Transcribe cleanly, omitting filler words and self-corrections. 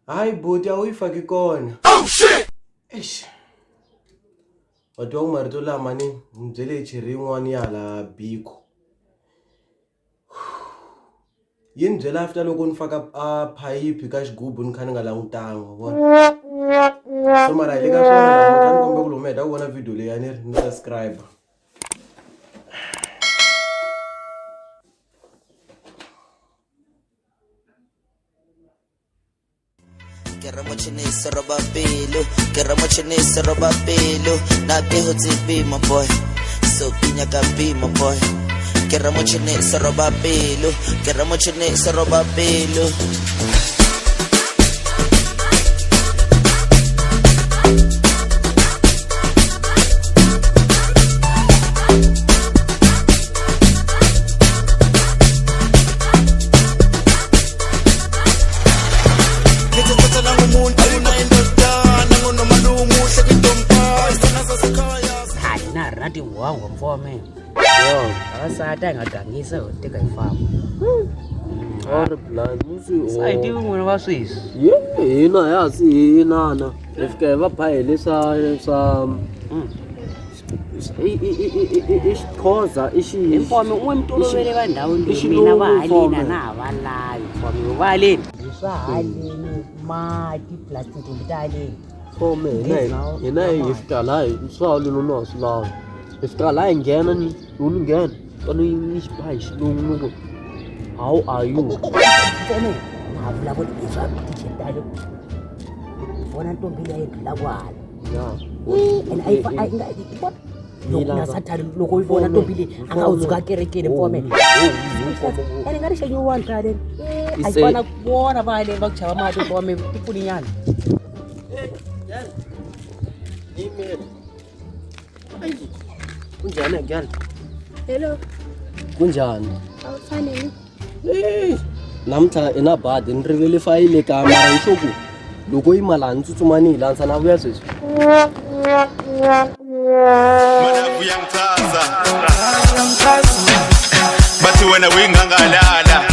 Hayi bhuti awuyifaki kona. Oh shit. Eish. Watwa umarito la mani mzele chiri yin'wana ya la Biko. Yini byela after loko ni faka phayiphi ka xigubu ni kha ni nga langutanga vona. So mara hi le ka swona namuntlha ni kombe ku lumeta ku vona video leyi ni ri ni subscribe. Keramo chinese roba pelo na beho be my boy so pinya ka be my boy Keramo chinese roba pelo Nati wangu mfome. Yo, asata ngagangisa uteka ifamu. Ora plan musi. Saidi un'wana va swisi. Hina yasi inana. Ifike va phayele sa Isixhosa Mfome un'we mitolovele ka ndhawu leyi mina va halina na va lavi mfome va haleni. Swa haleni mati plastic mtaleni. Fome hina ifika la swalo no swalo. Ifika la ngena ni ngena. Kani ni spice lungu. How are you? Mfome na vula ku isa tikhetalo. Bona ntombi leyi la kwala. Yeah. And I what? Loko sathali loko uyibona ntombi leyi angawuzuka kerekeni mfome. Ene ngari shenyo one kale. Ayifana kubona vale bakuchava mati mfome tipfuni nyana. Email. Kunjani girl? Hello. Kunjani? Awufanele. Namtla ina bad ni rivele file ka mara ishoku. Loko imala ntsutsumani lansa na vuya sweswi. Madafu yang taza. Bati wena wingangalala.